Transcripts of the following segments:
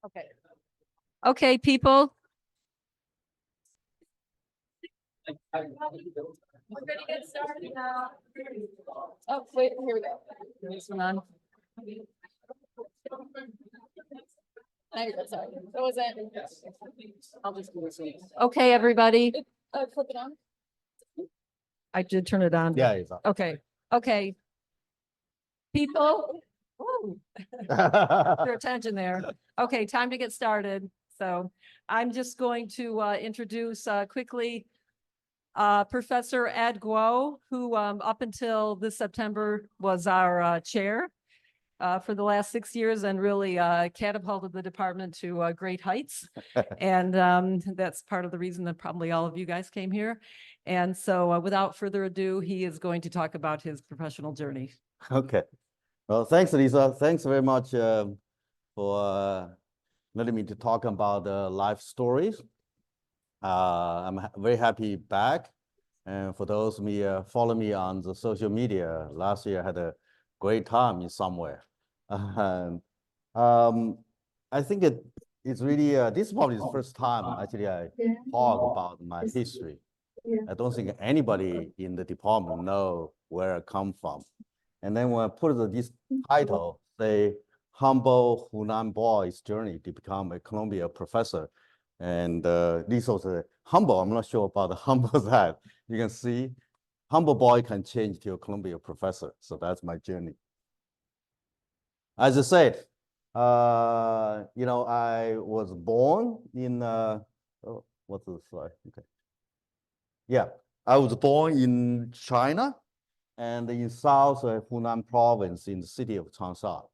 Okay. Okay, people. We're gonna get started now. Oh, wait, here we go. This one on. There you go, sorry. What was it? I'll just do this. Okay, everybody. Flip it on. I did turn it on. Yeah, it's on. Okay, okay. People. Woo. Your attention there. Okay, time to get started. So I'm just going to introduce quickly Professor Ed Guo, who up until this September was our chair for the last 6 years and really catapulted the department to great heights. And that's part of the reason that probably all of you guys came here. And so without further ado, he is going to talk about his professional journey. Okay. Well, thanks, Lisa. Thanks very much for letting me to talk about life stories. I'm very happy back. And for those me follow me on the social media, last year I had a great time in somewhere. I think it's really, this is probably the first time actually I talk about my history. I don't think anybody in the department know where I come from. And then when I put this title, say, humble Hunan boy's journey to become a Columbia professor. And this was humble. I'm not sure about the humble that. You can see, humble boy can change to a Columbia professor. So that's my journey. As I said, I was born in, oh, what's the slide? Okay. Yeah, I was born in China and in South Hunan province in the city of Changsha.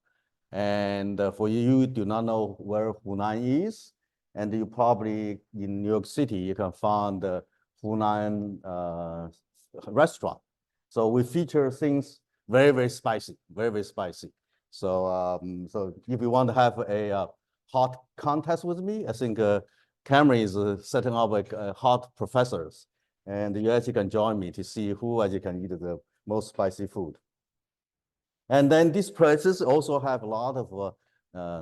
And for you do not know where Hunan is, and you probably in New York City, you can find the Hunan restaurant. So we feature things very, very spicy, very, very spicy. So, so if you want to have a hot contest with me, I think Cameron is setting up like hot professors. And you actually can join me to see who actually can eat the most spicy food. And then these places also have a lot of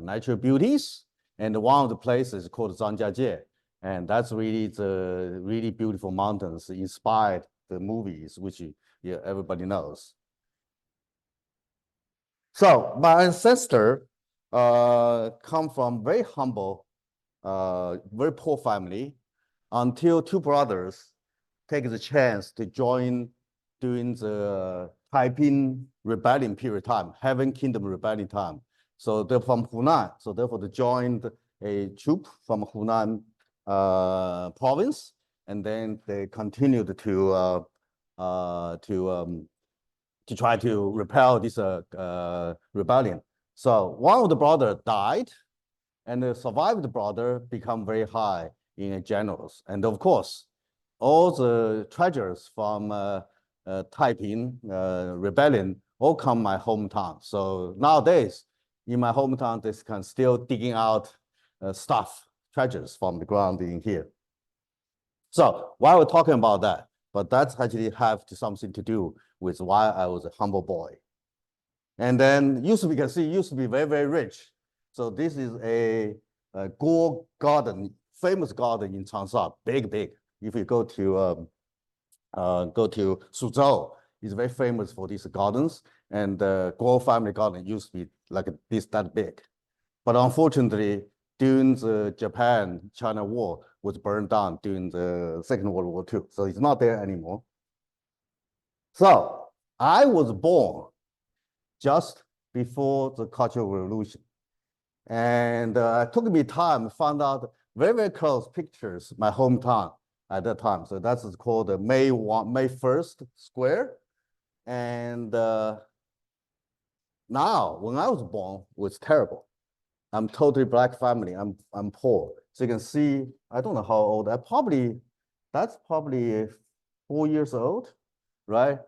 natural beauties. And one of the places is called Zhangjiajie. And that's really the really beautiful mountains inspired the movies, which everybody knows. So my ancestor come from very humble, very poor family until two brothers take the chance to join during the Taiping rebellion period time, Heaven Kingdom rebellion time. So they're from Hunan. So therefore they joined a troop from Hunan province, and then they continued to try to repel this rebellion. So one of the brothers died, and the survived brother become very high in generals. And of course, all the treasures from Taiping rebellion all come my hometown. So nowadays, in my hometown, they can still digging out stuff, treasures from the ground in here. So while we're talking about that, but that's actually have something to do with why I was a humble boy. And then you can see, used to be very, very rich. So this is a Guo garden, famous garden in Changsha, big, big. If you go to Suzhou, it's very famous for these gardens. And the Guo family garden used to be like that big. But unfortunately, during the Japan-China war was burned down during the Second World War II. So it's not there anymore. So I was born just before the Cultural Revolution. And it took me time to find out very, very close pictures, my hometown at that time. So that's called the May 1st Square. And now, when I was born, it was terrible. I'm totally black family. I'm poor. So you can see, I don't know how old. That's probably 4 years old, right?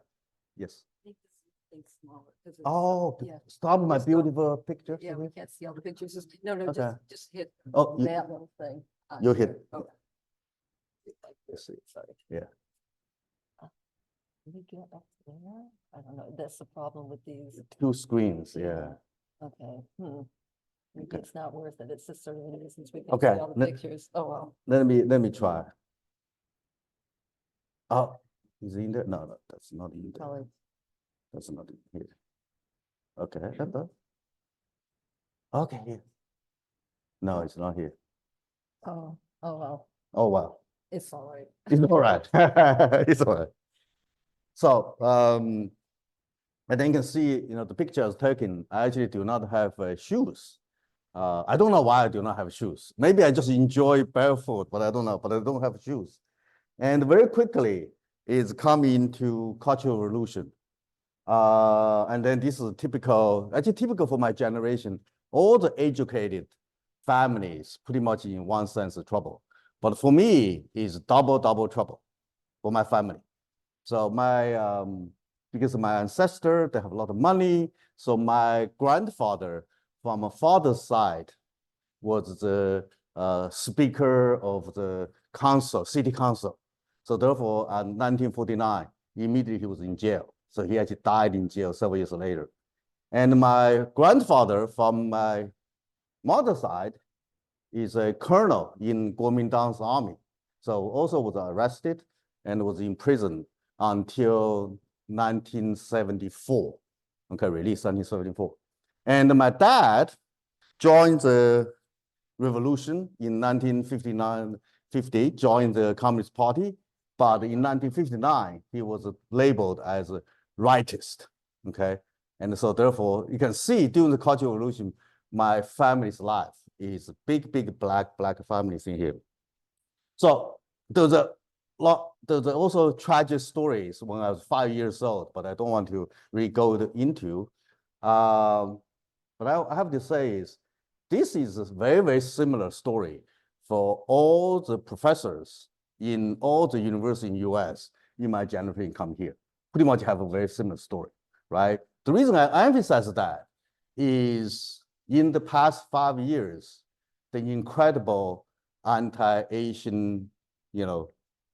Yes. Smaller. Oh, yeah. Stop my beautiful picture. Yeah, we can't see all the pictures. No, Okay. just hit Oh, that little thing. you hit. Okay. Let's see. Sorry. Yeah. Can we get up there? I don't know. That's the problem with these. Two screens. Yeah. Okay. Maybe Okay. it's not worth it. It's just sort of a nuisance. We can Okay, see all the let- pictures. Oh, well. Let me try. Oh, is it in there? No, that's not in there. Probably. That's not in here. Okay, okay, here. No, it's not here. Oh, well, Oh, wow. it's all right. It's all right. It's all right. So, and then you can see, the picture I was taken, I actually do not have shoes. I don't know why I do not have shoes. Maybe I just enjoy barefoot, but I don't know, but I don't have shoes. And very quickly, it's come into Cultural Revolution. And then this is actually typical for my generation. All the educated families pretty much in one sense of trouble. But for me, it's double trouble for my family. So because of my ancestor, they have a lot of money. So my grandfather from a father's side was the speaker of the council, city council. So therefore, in 1949, immediately he was in jail. So he actually died in jail several years later. And my grandfather from my mother's side is a colonel in Kuomintang's army. So also was arrested and was in prison until 1974. Okay, released 1974. And my dad joined the revolution in 1959-50, joined the Communist Party. But in 1959, he was labeled as a rightist, okay? And so therefore, you can see during the Cultural Revolution, my family's life is big black families in here. So there's also tragic stories when I was 5 years old, but I don't want to really go into. But I have to say is, this is a very similar story for all the professors in all the universities in US in my generation come here. Pretty much have a very similar story, right? The reason I emphasize that is in the past 5 years, the incredible anti-Asian,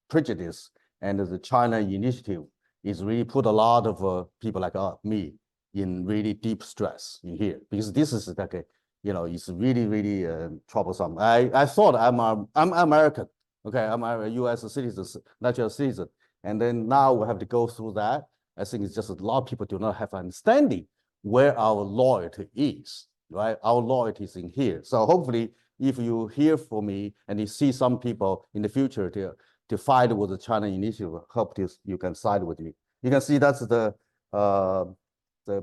prejudice and the China initiative is really put a lot of people like me in really deep stress in here, because this is like a, it's really troublesome. I thought I'm American, okay, I'm a U.S. citizen, natural citizen, and then now we have to go through that. I think it's just a lot of people do not have understanding where our loyalty is, right? Our loyalty is in here. So hopefully, if you hear from me and you see some people in the future to fight with the China initiative, hope you can side with me. You can see that's the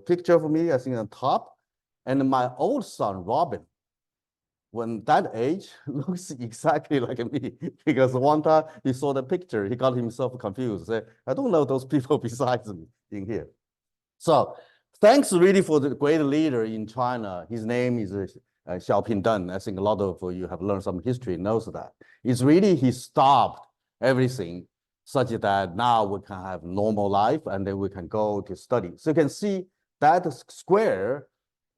picture for me, I think on top. And my old son, Robin, when that age, looks exactly like me, because one time he saw the picture, he got himself confused. Said, I don't know those people besides me in here. So thanks really for the great leader in China. His name is Xiaoping Deng. I think a lot of you have learned some history, knows that. It's really, he stopped everything such that now we can have normal life and then we can go to study. So you can see that square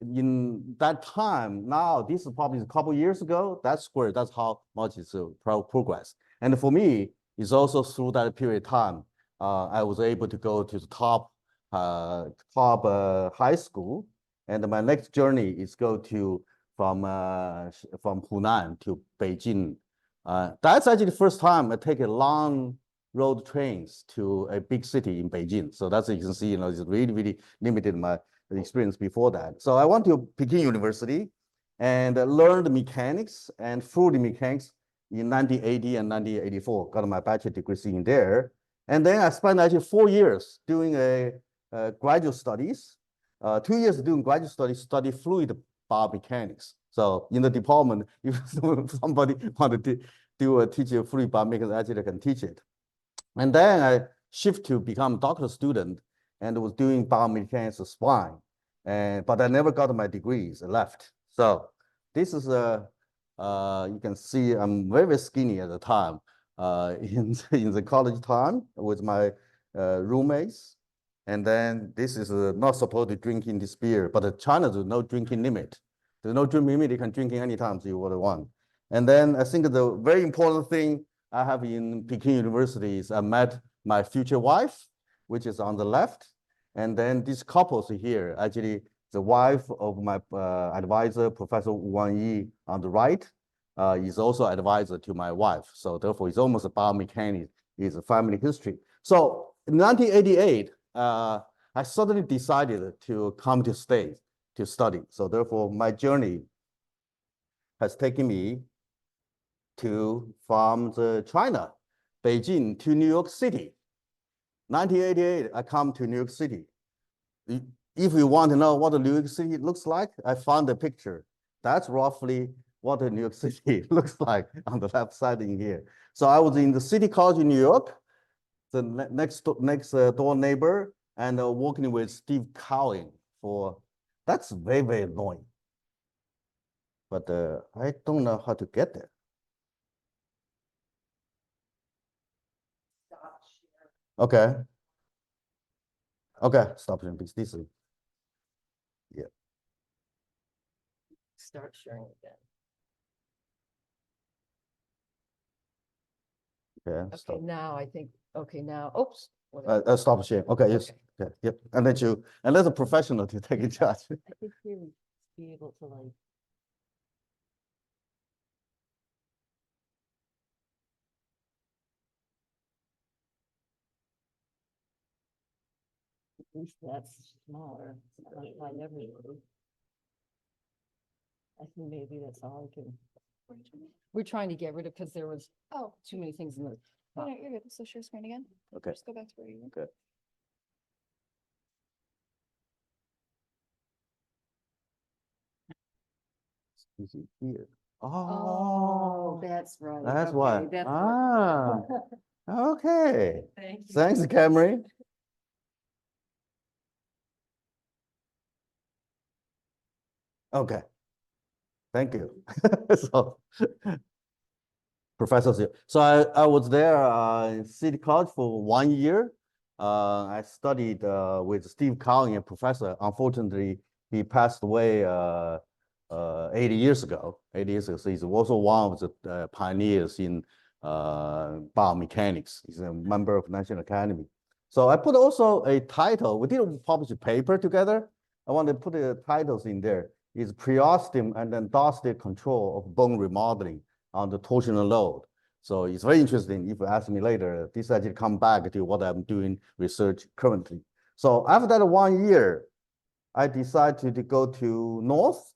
in that time. Now, this is probably a couple years ago, that square, that's how much it's progress. And for me, it's also through that period of time, I was able to go to the top high school. And my next journey is go to from Hunan to Beijing. That's actually the first time I take a long road trains to a big city in Beijing. So that's, you can see, it's really limited my experience before that. So I went to Peking University and learned mechanics and fluid mechanics in 1980 and 1984. Got my bachelor degree in there. And then I spent actually 4 years doing graduate studies. 2 years doing graduate studies, study fluid biomechanics. So in the department, if somebody wanted to teach a fluid biomechanics, actually I can teach it. And then I shift to become a doctoral student and was doing biomechanics of spine. But I never got my degrees, I left. So this is you can see I'm very skinny at the time in the college time with my roommates. And then this is not supposed to drink in this beer, but China there's no drinking limit. There's no drinking limit, you can drink anytime you want. And then I think the very important thing I have in Peking University is I met my future wife, which is on the left. And then these couples here, actually, The wife of my advisor, Professor Wang Yi, on the right, is also advisor to my wife. So therefore, it's almost a biomechanics, is a family history. So in 1988, I suddenly decided to come to States to study. So therefore, my journey has taken me from China, Beijing to New York City. 1988, I come to New York City. If you want to know what the New York City looks like, I found a picture. That's roughly what the New York City looks like on the left side in here. So I was in the City College in New York, the next door neighbor, and working with Steve Cowan for, that's very, very annoying. But I don't know how to get there. Okay. Okay, stop sharing, please. This is, yeah. Start sharing again. Okay, Okay, stop. now I think, okay, now, oops. Stop sharing. Okay, yes. Okay. Okay, yep. And let a professional to take in charge. I think here we be able to like. At least that's smaller. It's not like everybody. I think maybe that's all I can. We're trying to get rid of, because there was too many things in the. Oh, no, you're good. So share screen again. Okay. Just go back to where you were. Okay. You see here. Oh, that's right. That's Okay, why. that's Ah, what- okay. Thank you. Thanks, Camry. Okay. Thank you. So, professors here. So I was there in City College for 1 year. I studied with Steve Cowan, a professor. Unfortunately, he passed away 80 years ago. 80 years ago. So he's also one of the pioneers in biomechanics. He's a member of National Academy. So I put also a title. We didn't publish a paper together. I want to put the titles in there. Is periostem and endostic control of bone remodeling on the torsional load. So it's very interesting. If you ask me later, this actually come back to what I'm doing research currently. So after that 1 year, I decided to go to North,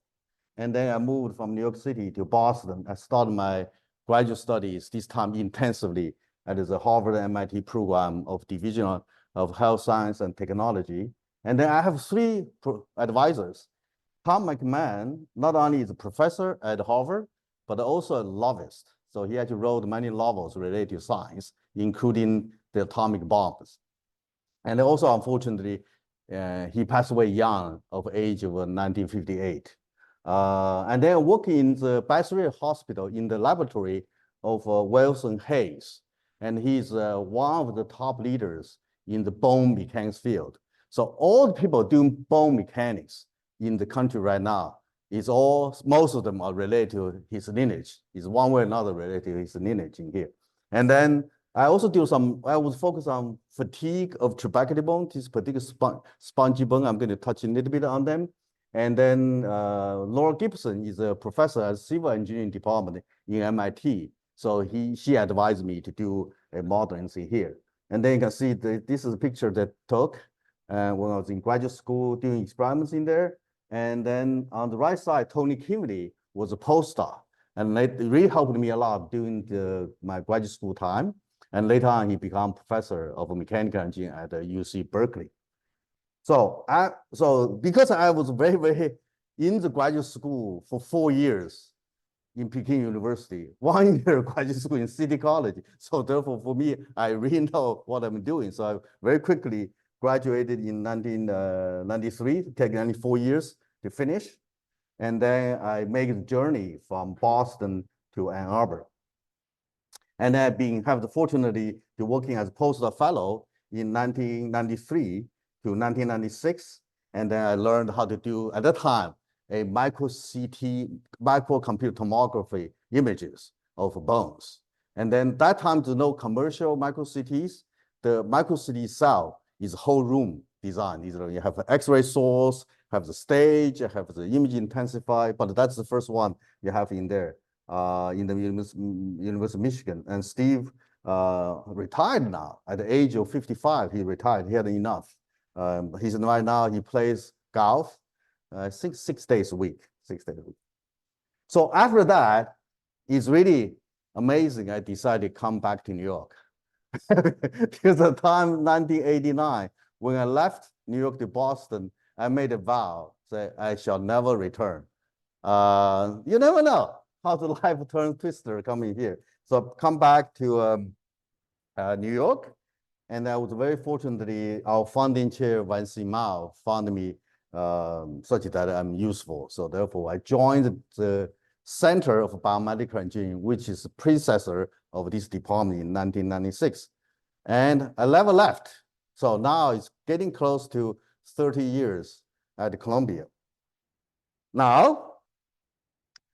and then I moved from New York City to Boston. I started my graduate studies, this time intensively, at the Harvard MIT program of Division of Health Science and Technology. And then I have three advisors. Tom McMahon not only is a professor at Harvard, but also a novelist. So he actually wrote many novels related to science, including the atomic bombs. And also, unfortunately, he passed away young, of age of 1958. And then working in the Basra Hospital in the laboratory of Wilson Hayes. And he's one of the top leaders in the bone mechanics field. So all the people doing bone mechanics in the country right now is most of them are related to his lineage. Is one way or another related to his lineage in here. And then I also do I was focused on fatigue of trabecular bone, this particular spongy bone. I'm going to touch a little bit on them. And then Laura Gibson is a professor at Civil Engineering Department in MIT. So she advised me to do a modeling here. And then you can see this is a picture that took when I was in graduate school doing experiments in there. And then on the right side, Tony Kimley was a postdoc. And it really helped me a lot during my graduate school time. And later on, he became professor of mechanical engineering at UC Berkeley. So because I was very, very in the graduate school for 4 years in Peking University, 1 year graduate school in City College. So therefore, for me, I really know what I'm doing. So I very quickly graduated in 1993, taking only 4 years to finish. And then I made the journey from Boston to Ann Arbor. And I've have the fortunity to working as a postdoc fellow in 1993 to 1996. And then I learned how to do, at that time, a microcomputer tomography images of bones. And then that time, there's no commercial micro CTs. The micro CT cell is a whole room design. You have the X-ray source, have the stage, have the image intensify, but that's the first one you have in there in the University of Michigan. And Steve retired now at the age of 55. He retired. He had enough. He's right now he plays golf 6 days a week. 6 days a week. So after that, it's really amazing. I decided to come back to New York. Because the time 1989, when I left New York to Boston, I made a vow, say I shall never return. You never know how the life turn twister coming here. So come back to New York, and I was very fortunately our founding chair Wansi Mao found me such that I'm useful. So therefore, I joined the Center of Biomedical Engineering, which is the predecessor of this department in 1996. And I never left. So now it's getting close to 30 years at Columbia. Now,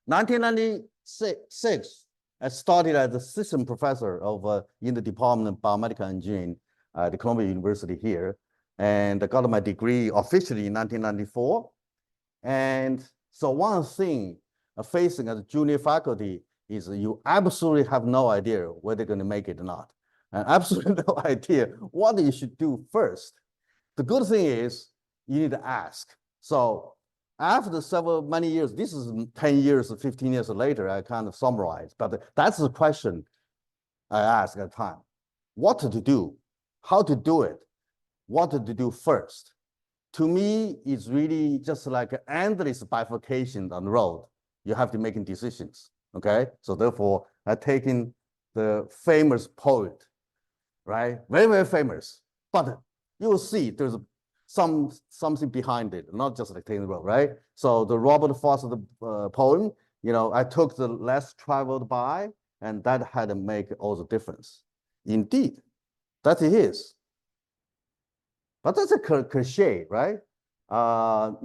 1996, I started as a assistant professor of in the Department of Biomedical Engineering at the Columbia University here. And I got my degree officially in 1994. And so one thing facing as a junior faculty is you absolutely have no idea whether they're going to make it or not. And absolutely no idea what you should do first. The good thing is you need to ask. So after many years, this is 10 years, 15 years later, I kind of summarize, but that's the question I asked at the time. What to do, how to do it, what to do first. To me, it's really just like an endless bifurcation on the road. You have to make decisions, okay? So therefore, I've taken the famous poet, right? Very, very famous. But you will see there's something behind it, not just like taking the road, right? So the Robert Foster poem, I took the less traveled by, and that had to make all the difference. Indeed, that it is. But that's a cliche, right? How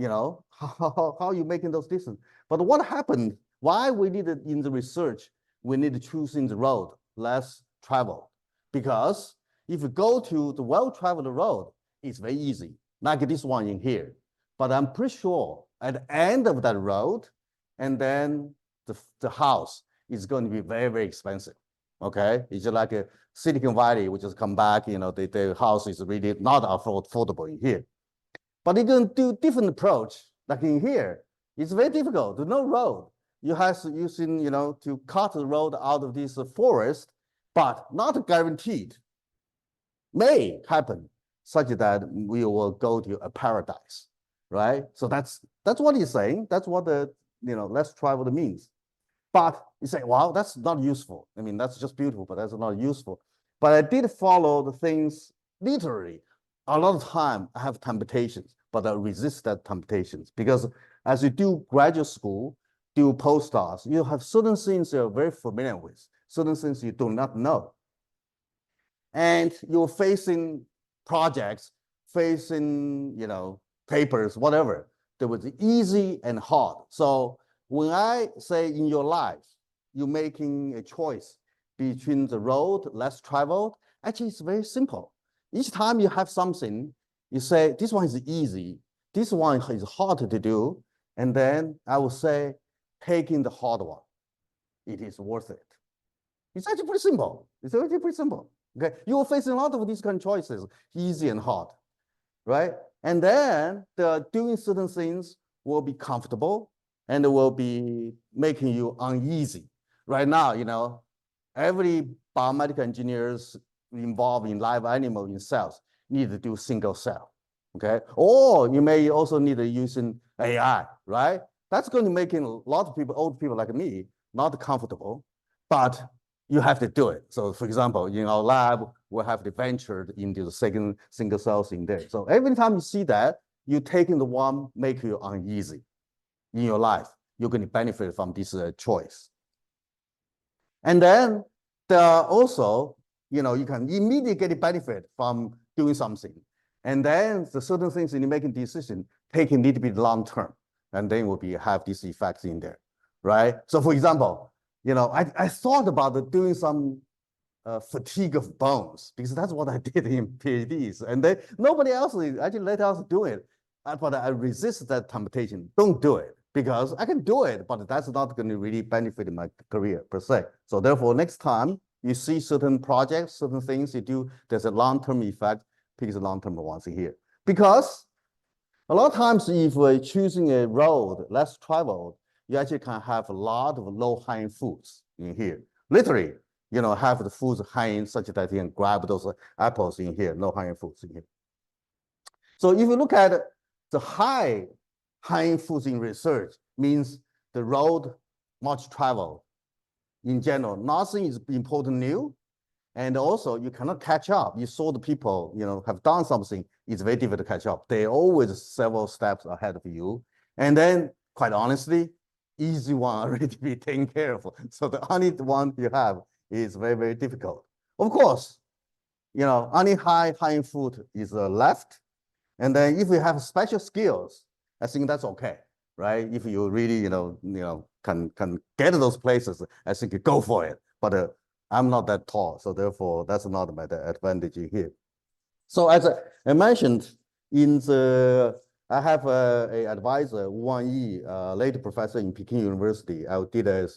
are you making those decisions? But what happened? Why we needed in the research, we need to choose in the road less traveled. Because if you go to the well-traveled road, it's very easy, like this one in here. But I'm pretty sure at the end of that road, and then the house is going to be very, very expensive. Okay, it's just like a Silicon Valley, we just come back, the house is really not affordable in here. But you can do different approach, like in here. It's very difficult, there's no road. You have to use, to cut the road out of this forest, but not guaranteed. May happen such that we will go to a paradise, right? So that's what he's saying. That's what the less traveled means. But you say, well, that's not useful. I mean, that's just beautiful, but that's not useful. But I did follow the things literally. A lot of time I have temptations, but I resist that temptations because as you do graduate school, do postdocs, you have certain things you're very familiar with, certain things you do not know. And you're facing projects, facing, papers, whatever. There was easy and hard. So when I say in your life, you're making a choice between the road less traveled, actually it's very simple. Each time you have something, you say, this one is easy, this one is hard to do, and then I will say, taking the hard one, it is worth it. It's actually pretty simple. It's actually pretty simple. Okay, you will face a lot of these kind of choices, easy and hard, right? And then doing certain things will be comfortable and it will be making you uneasy. Right now, every biomedical engineers involved in live animal in cells need to do single cell, okay? Or you may also need to use AI, right? That's going to make a lot of people, old people like me, not comfortable, but you have to do it. So for example, in our lab, we'll have to venture into the second single cells in there. So every time you see that, you're taking the one make you uneasy in your life. You're going to benefit from this choice. And then there are also, you can immediately get a benefit from doing something. And then the certain things in making decision take a little bit long term, and then will have these effects in there, right? So for example, I thought about doing some fatigue of bones, because that's what I did in PhDs. And then nobody else actually let us do it. But I resist that temptation. Don't do it, because I can do it, but that's not going to really benefit my career per se. So therefore, next time you see certain projects, certain things you do, there's a long-term effect, pick the long-term ones here. Because a lot of times if we're choosing a road less traveled, you actually can have a lot of low-hanging fruits in here. Literally, have the foods hanging such that you can grab those apples in here, low-hanging fruits in here. So if you look at the high-hanging fruits in research, means the road much traveled. In general, nothing is important new. And also you cannot catch up. You saw the people, have done something, it's very difficult to catch up. They're always several steps ahead of you. And then quite honestly, easy one already to be taken care of. So the only one you have is very, very difficult. Of course, only high-hanging fruit is left. And then if you have special skills, I think that's okay, right? If you really, can get those places, I think you go for it. But I'm not that tall, so therefore that's not my advantage here. So as I mentioned, I have a advisor, Wang Yi, later professor in Peking University. I did a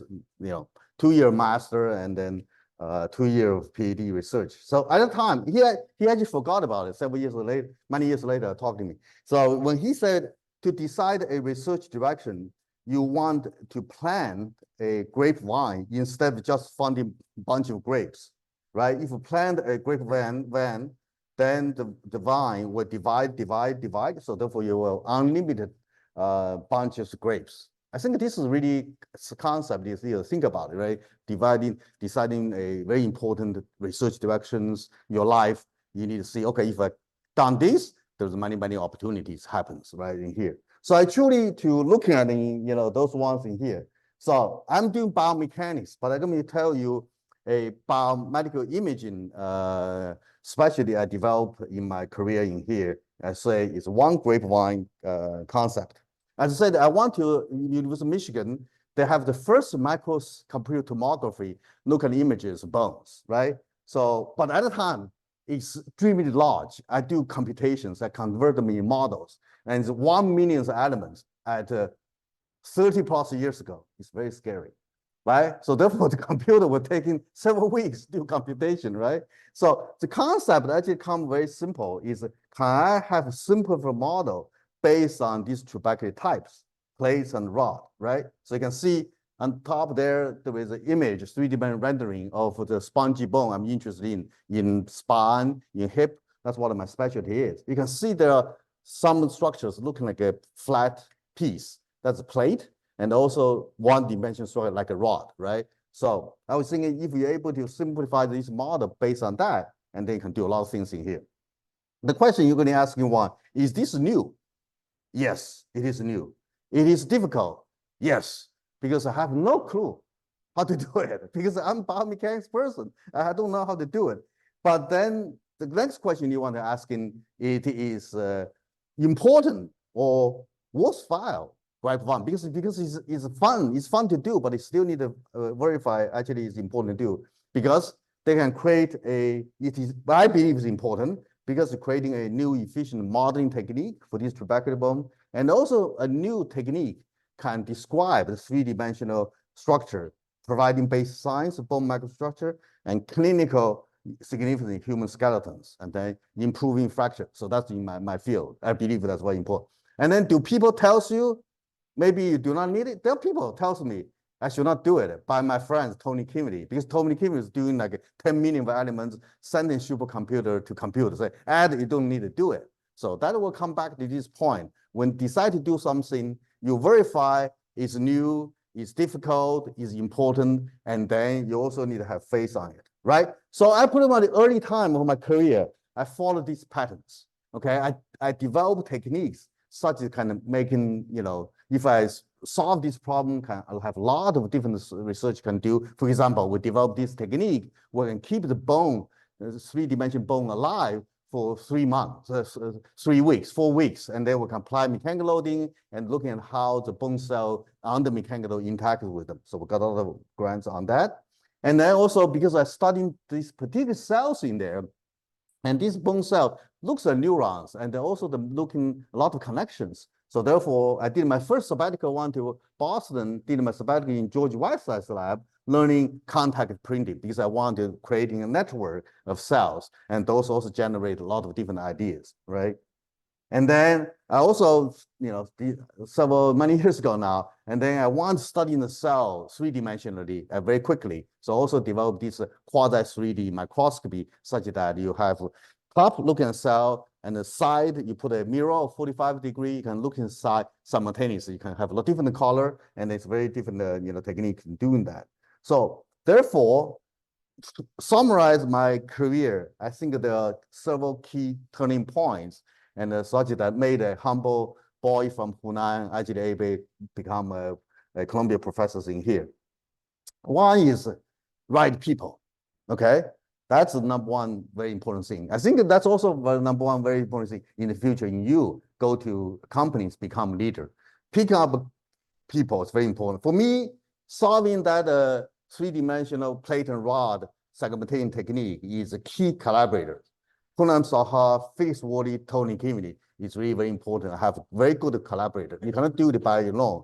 2-year master and then 2-year of PhD research. So at the time, he actually forgot about it. Several years later, many years later, talked to me. So when he said to decide a research direction, you want to plant a grapevine instead of just funding a bunch of grapes, right? If you plant a grapevine, then the vine will divide. So therefore you will unlimited bunches of grapes. I think this is really a concept you think about it, right? Deciding a very important research directions, your life, you need to see, okay, if I done this, there's many opportunities happens right in here. So I truly to looking at those ones in here. So I'm doing biomechanics, but I'm going to tell you a biomedical imaging specialty I developed in my career in here. I say it's one grapevine concept. As I said, I went to University of Michigan. They have the first microcomputer tomography look at images of bones, right? So, but at the time, it's extremely large. I do computations, I convert them in models, and it's 1 million elements at 30 plus years ago. It's very scary, right? So therefore, the computer will take in several weeks to do computation, right? So the concept actually comes very simple: is can I have a simpler model based on these tubercular types, plates and rod, right? So you can see on top there is an image, 3D rendering of the spongy bone I'm interested in spine, in hip. That's what my specialty is. You can see there are some structures looking like a flat piece. That's a plate, and also one-dimensional structure like a rod, right? So I was thinking if you're able to simplify this model based on that, and then you can do a lot of things in here. The question you're going to ask me one, is this new? Yes, it is new. It is difficult. Yes, because I have no clue how to do it because I'm a biomechanics person. I don't know how to do it. But then the next question you want to ask it is important or worthwhile, right? Because it's fun. It's fun to do, but it still need to verify actually it's important to do because they can create I believe it's important because it's creating a new efficient modeling technique for this tubercular bone, and also a new technique can describe the 3-dimensional structure, providing basic science of bone microstructure and clinical significance in human skeletons, and then improving fracture. So that's in my field. I believe that's very important. And then do people tell you, maybe you do not need it? There are people tells me I should not do it by my friends, Tony Kimley, because Tony Kimley is doing like 10 million elements, sending supercomputer to computer, say, you don't need to do it. So that will come back to this point. When decide to do something, you verify it's new, it's difficult, it's important, and then you also need to have faith on it, right? So I put on the early time of my career, I followed these patterns, okay? I developed techniques such as kind of making, if I solve this problem, I'll have a lot of different research can do. For example, we developed this technique where we can keep the bone, the 3-dimensional bone alive for 3 months, 3 weeks, 4 weeks, and then we can apply mechanical loading and looking at how the bone cell under mechanical interact with them. So we got a lot of grants on that. And then also because I studied these particular cells in there, and this bone cell looks at neurons, and also looking a lot of connections. So therefore, I did my first sabbatical one to Boston, did my sabbatical in George Whiteside's lab, learning contact printing because I wanted creating a network of cells, and those also generate a lot of different ideas, right? And then I also, many years ago now, and then I want to study the cell three-dimensionally very quickly. So also develop this quasi 3D microscopy such that you have top looking at cell and the side, you put a mirror of 45 degree, you can look inside simultaneously. You can have a lot different color, and it's very different, technique in doing that. So therefore, to summarize my career, I think there are several key turning points and such that made a humble boy from Hunan actually able become a Columbia professor in here. One is right people, okay? That's the number one very important thing. I think that's also the number one very important thing in the future. In you go to companies, become leader. Picking up people is very important. For me, solving that three-dimensional plate and rod segmentation technique is a key collaborator. Hunan Saha, Felix Wally, Tony Kimini is really very important. I have very good collaborator. You cannot do it by your own.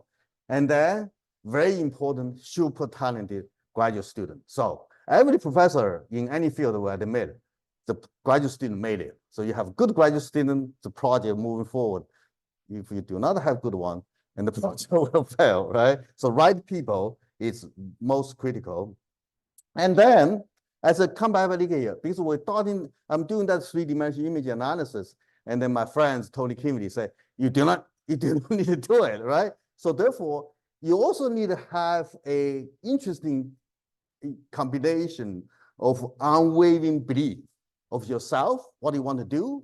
And then very important, super talented graduate student. So every professor in any field will admit the graduate student made it. So you have good graduate student, the project moving forward. If you do not have good one, and the project will fail, right? So right people is most critical. And then as a comeback here, because I'm doing that three-dimensional image analysis, and then my friends, Tony Kimmy, say, you do not need to do it, right? So therefore, you also need to have a interesting combination of unwavering belief of yourself, what you want to do,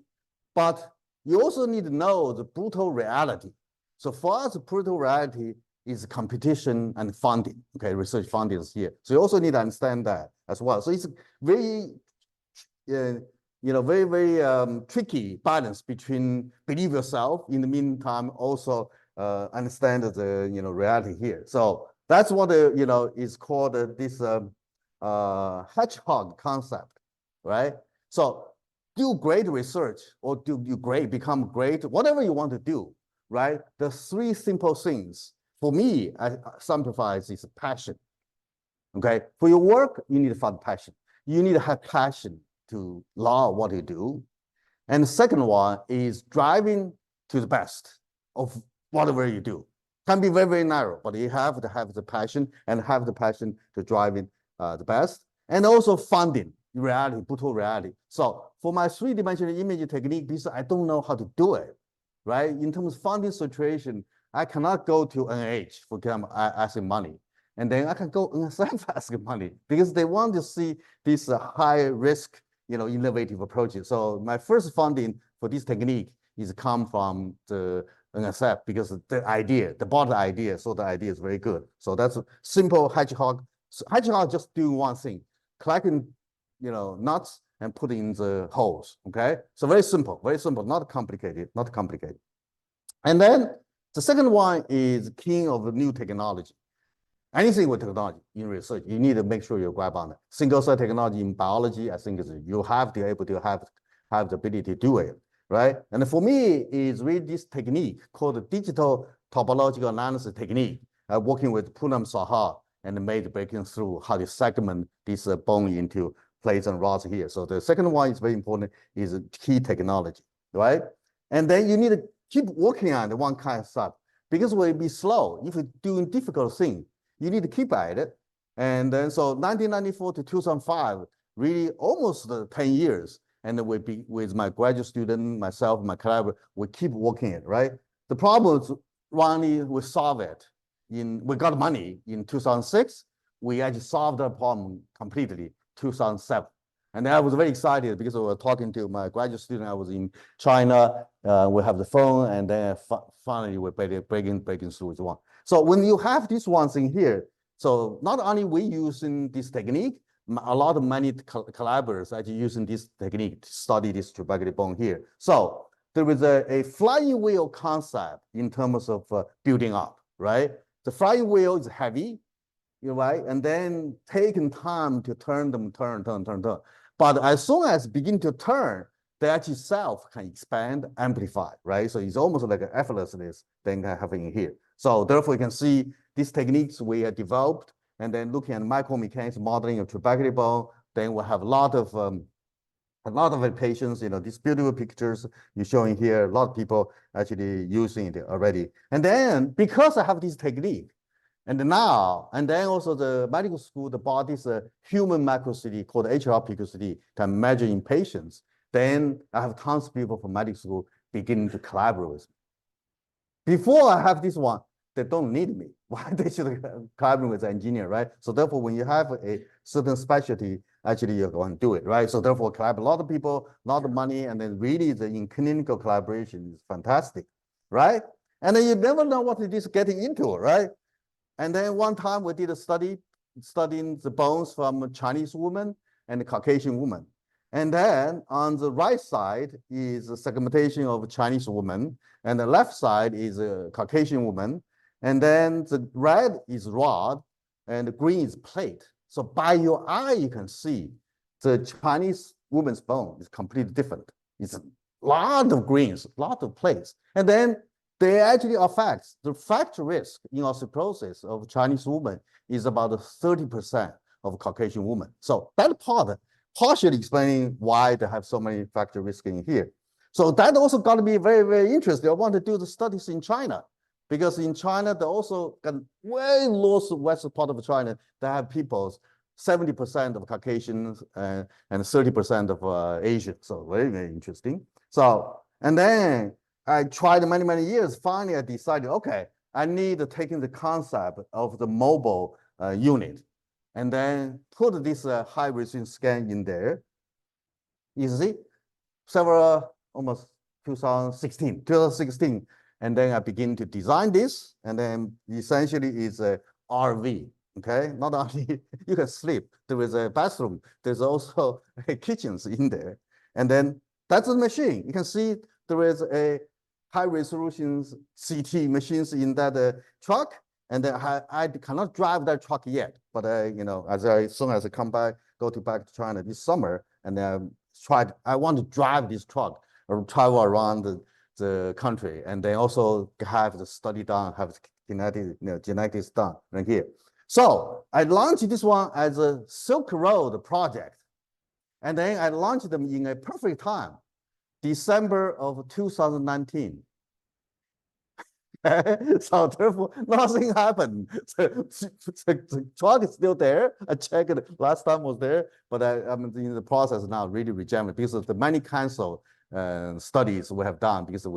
but you also need to know the brutal reality. So for us, the brutal reality is competition and funding. Okay, research funding is here. So you also need to understand that as well. So it's very, very tricky balance between believe yourself, in the meantime, also understand the, reality here. So that's what, is called this hedgehog concept, right? So do great research or become great, whatever you want to do, right? The three simple things. For me, I simplifies is passion. Okay, for your work, you need to find passion. You need to have passion to love what you do. And the second one is driving to the best of whatever you do. Can be very, very narrow, but you have to have the passion and have the passion to drive in the best. And also funding, reality, brutal reality. So for my three-dimensional imaging technique, because I don't know how to do it, right? In terms of funding situation, I cannot go to NIH for example, asking money. And then I can go NSF asking money because they want to see this high risk, innovative approaches. So my first funding for this technique is come from the NSF because the bought idea, so the idea is very good. So that's a simple hedgehog. So hedgehog just doing one thing, collecting, nuts and putting in the holes. Okay, so very simple, not complicated, And then the second one is king of the new technology. Anything with technology in research, you need to make sure you grab on it. Single cell technology in biology, I think you have to be able to have the ability to do it, right? And for me, is really this technique called the digital topological analysis technique, working with Poonam Saha and made breaking through how to segment this bone into plates and rods here. So the second one is very important, is key technology, right? And then you need to keep working on the one kind of stuff because it will be slow. If you're doing difficult thing, you need to keep at it. And then so 1994 to 2005, really almost 10 years. And then with my graduate student, myself, my collaborator, we keep working it, right? The problem is finally we solve it. We got money in 2006. We actually solved the problem completely 2007. And I was very excited because we were talking to my graduate student. I was in China. We have the phone, and then finally we're breaking through with one. So when you have this one thing here, so not only we using this technique, a lot of many collaborators actually using this technique to study this tubercular bone here. So there is a flying wheel concept in terms of building up, right? The flying wheel is heavy, you're right, and then taking time to turn them, turn. But as soon as begin to turn, the edge itself can expand, amplify, right? So it's almost like an effortlessness thing happening here. So therefore, you can see these techniques we have developed, and then looking at micromechanics modeling of trabecular bone, then we have a lot of patients, these beautiful pictures you're showing here, a lot of people actually using it already. And then because I have this technique, and then also the medical school, the body's human micro-CT called HR PQCT can measure in patients. Then I have tons of people from medical school beginning to collaborate with me. Before I have this one, they don't need me. Why they should collaborate with the engineer, right? So therefore, when you have a certain specialty, actually you're going to do it, right? So therefore, collaborate a lot of people, a lot of money, and then really in clinical collaboration is fantastic, right? And then you never know what it is getting into, right? And then one time we did a study studying the bones from a Chinese woman and a Caucasian woman. And then on the right side is a segmentation of a Chinese woman, and the left side is a Caucasian woman. And then the red is rod, and the green is plate. So by your eye, you can see the Chinese woman's bone is completely different. It's a lot of greens, a lot of plates. And then they actually affect the fracture risk in osteoporosis of Chinese woman is about 30% of Caucasian women. So that part partially explaining why they have so many fracture risk in here. So that also got to be very, very interesting. I want to do the studies in China because in China, they also got way north west part of China, they have people, 70% of Caucasians and 30% of Asians. So very, very interesting. So, and then I tried many, many years. Finally, I decided, okay, I need to take in the concept of the mobile unit and then put this high resolution scan in there. You see, almost 2016. And then I begin to design this. And then essentially it's a RV, okay? Not only you can sleep, there is a bathroom. There's also kitchens in there. And then that's the machine. You can see there is a high resolution CT machines in that truck. And then I cannot drive that truck yet, but as soon as I come back, back to China this summer, and then I want to drive this truck or travel around the country, and then also have the study done, have genetics done right here. So I launched this one as a Silk Road project, and then I launched them in a perfect time, December of 2019. So therefore, nothing happened. The truck is still there. I checked it last time was there, but I'm in the process now really rejected because of the many canceled studies we have done because of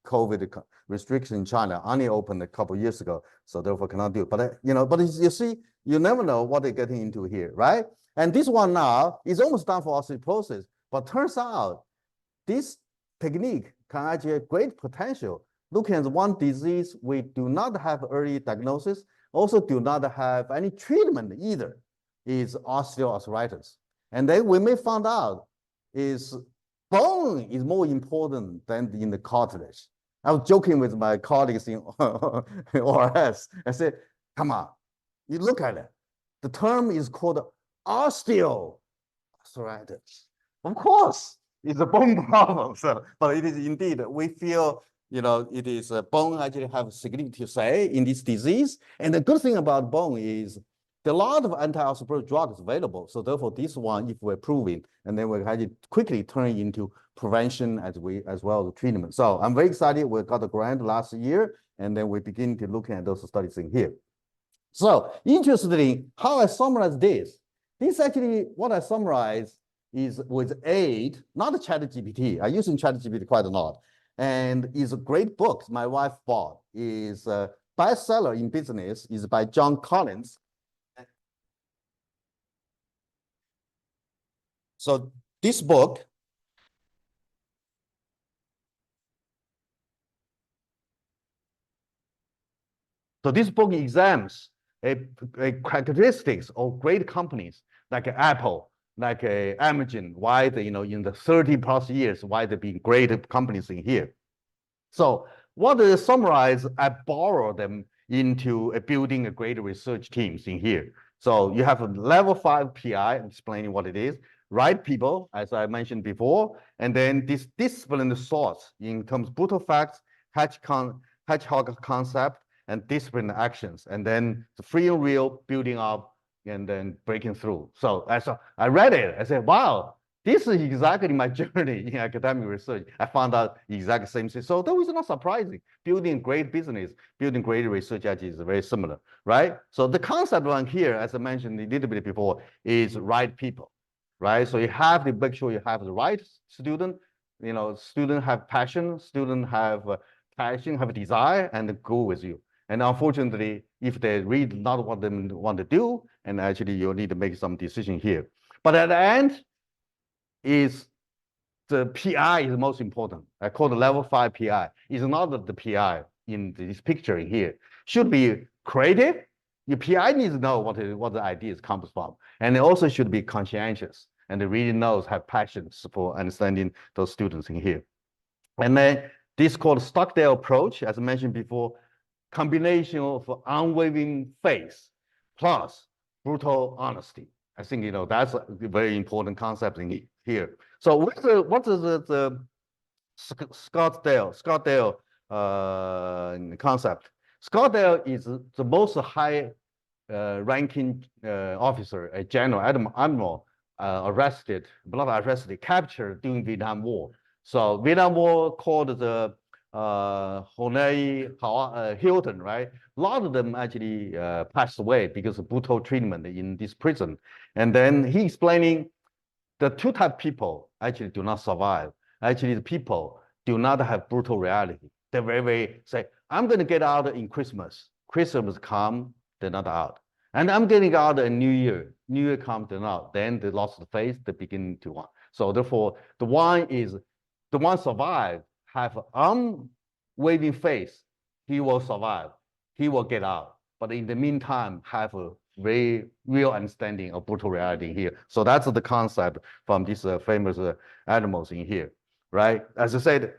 COVID restriction in China only opened a couple of years ago, so therefore cannot do it. But but you see, you never know what they're getting into here, right? And this one now is almost done for osteoporosis, but turns out this technique can actually have great potential. Looking at one disease, we do not have early diagnosis, also do not have any treatment either, is osteoarthritis. And then we may find out is bone is more important than in the cartilage. I was joking with my colleagues in ORS. I said, come on, you look at it. The term is called osteoarthritis. Of course, it's a bone problem. So, but it is indeed, we feel, it is bone actually have significant to say in this disease. And the good thing about bone is there are a lot of anti-osteoporotic drugs available. So therefore, this one, if we're proving, and then we're actually quickly turn into prevention as well as treatment. So I'm very excited. We got a grant last year, and then we begin to look at those studies in here. So interestingly, how I summarize this. This actually, what I summarize is with aid, not ChatGPT. I use ChatGPT quite a lot. And it's a great book my wife bought. Is a bestseller in business, is by John Collins. So this book, examines a characteristics of great companies like Apple, like Amazon, why they, in the 30+ years, why they've been great companies in here. So what they summarize, I borrow them into building a great research teams in here. So you have a level 5 PI explaining what it is, right people, as I mentioned before, and then this disciplined source in terms of brutal facts, hedgehog concept, and disciplined actions, and then the free and real building up and then breaking through. So I read it, I said, wow, this is exactly my journey in academic research. I found out the exact same thing. So that was not surprising. Building great business, building great research actually is very similar, right? So the concept one here, as I mentioned a little bit before, is right people, right? So you have to make sure you have the right student. You know, student have passion, student have passion, have a desire, and go with you. And unfortunately, if they read not what they want to do, and actually you need to make some decision here. But at the end, is the PI is the most important. I call the level 5 PI. It's not the PI in this picture here. Should be creative. Your PI needs to know what the ideas comes from. And it also should be conscientious and it really knows, have passions for understanding those students in here. And then this called Stockdale approach, as I mentioned before, combination of unwavering faith plus brutal honesty. I think, you know, that's a very important concept in here. So what is the Scottsdale concept? Scottsdale is the most high ranking officer, a general, admiral, arrested, not arrested, captured during Vietnam War. So Vietnam War called the Hunan, Hilton, right? A lot of them actually passed away because of brutal treatment in this prison. And then he explaining the two type of people actually do not survive. Actually, the people do not have brutal reality. They're very say, I'm going to get out in Christmas. Christmas come, they're not out. And I'm getting out in New Year. New Year comes, they're not. Then they lost the faith, they begin to want. So therefore, the one survive, have unwavering faith, he will survive, he will get out. But in the meantime, have a very real understanding of brutal reality here. So that's the concept from these famous animals in here, right? As I said,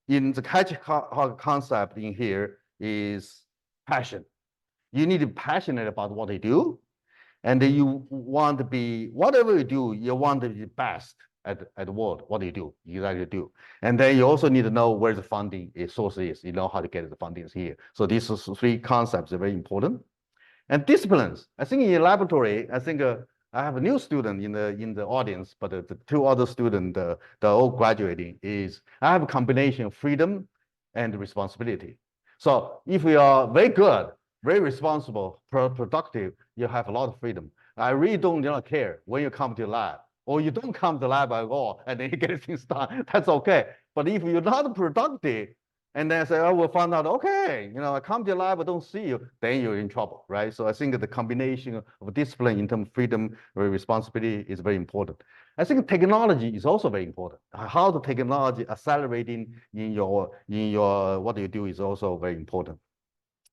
in the hedgehog concept in here is passion. You need to be passionate about what you do, and then you want to be, whatever you do, you want to be the best at the world, what do you do, you exactly do. And then you also need to know where the funding source is, you know how to get the funding here. So these three concepts are very important. And disciplines, I think in the laboratory, I think I have a new student in the audience, but the two other students, they're all graduating, is I have a combination of freedom and responsibility. So if you are very good, very responsible, productive, you have a lot of freedom. I really do not care when you come to the lab, or you don't come to the lab at all, and then you get things done, that's okay. But if you're not productive, and then say, oh, we'll find out, okay, you know, I come to the lab, I don't see you, then you're in trouble, right? So I think the combination of discipline in terms of freedom or responsibility is very important. I think technology is also very important. How the technology accelerating in your what you do is also very important.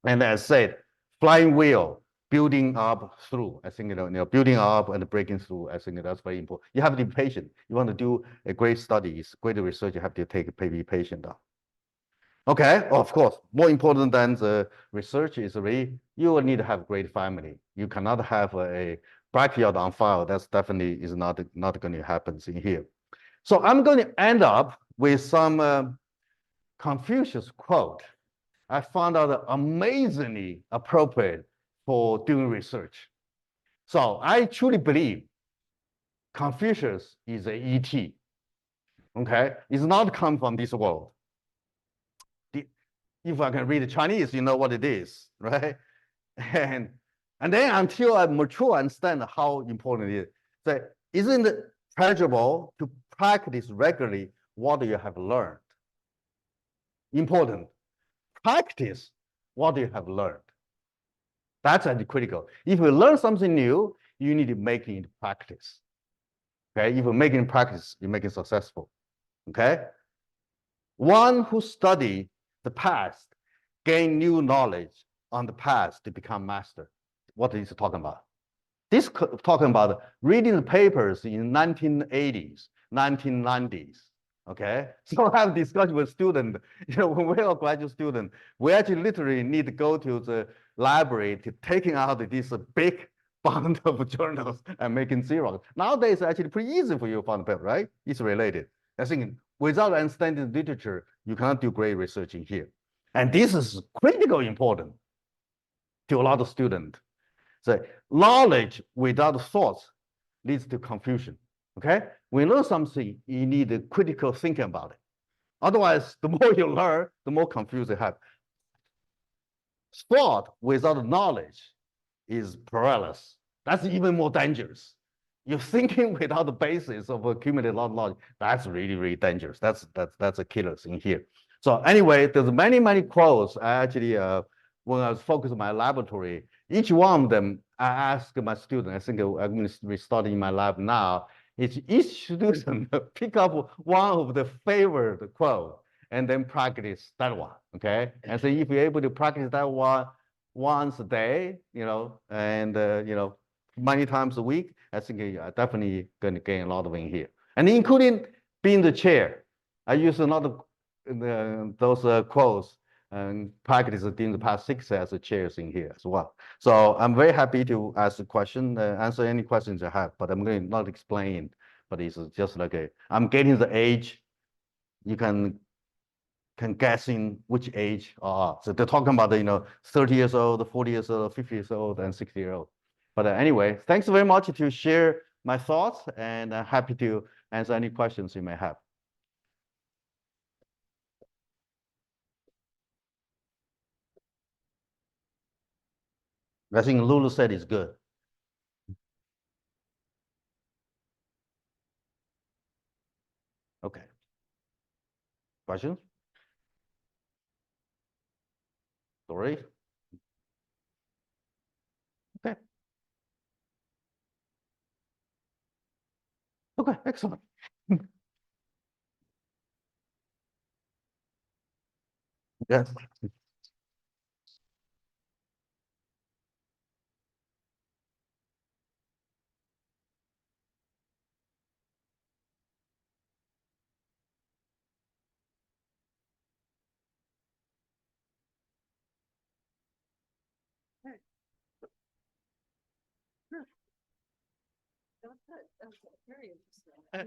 And as I said, flying wheel, building up through. I think, you know, building up and breaking through, I think that's very important. You have to be patient. You want to do a great studies, great research, you have to be patient. Okay, of course, more important than the research is really, you will need to have a great family. You cannot have a backyard on file. That's definitely is not going to happen in here. So I'm going to end up with some Confucius quote. I found out amazingly appropriate for doing research. So I truly believe Confucius is an ET. Okay, it's not come from this world. If I can read Chinese, you know what it is, right? And then until I mature, understand how important it is. So isn't it pleasurable to practice regularly what you have learned? Important. Practice what you have learned. That's critical. If you learn something new, you need to make it into practice. Okay, if you make it in practice, you make it successful. Okay? One who study the past, gain new knowledge on the past to become master. What is he talking about? This talking about reading the papers in 1980s, 1990s, Okay, so I have discussion with student, when we are graduate student, we actually literally need to go to the library to taking out this big bundle of journals and making Xerox. Nowadays, it's actually pretty easy for you to find paper, right? It's related. I think without understanding literature, you cannot do great research in here. And this is critical important to a lot of students. So knowledge without thoughts leads to confusion. Okay, we learn something, you need a critical thinking about it. Otherwise, the more you learn, the more confused you have. Thought without knowledge is paralysis. That's even more dangerous. You're thinking without the basis of accumulated knowledge. That's really, really dangerous. That's a killer thing here. So anyway, there's many quotes. I actually, when I was focused on my laboratory, each one of them, I asked my student, I think I'm going to restart in my lab now, each student pick up one of the favorite quote and then practice that one, okay? And so if you're able to practice that one once a day, and, many times a week, I think you're definitely going to gain a lot of in here. And including being the chair. I use a lot of those quotes and practice during the past 6 as a chairs in here as well. So I'm very happy to ask a question, answer any questions you have, but I'm going to not explain, but it's just like I'm getting the age, you can guessing which age are. So they're talking about the 30 years old, 40 years old, 50 years old, and 60-year-old. But anyway, thanks very much to share my thoughts, and I'm happy to answer any questions you may have. I think Lulu said it's good. Okay. Questions? Sorry. Okay. Okay, excellent. Yes. That was good. That was very interesting.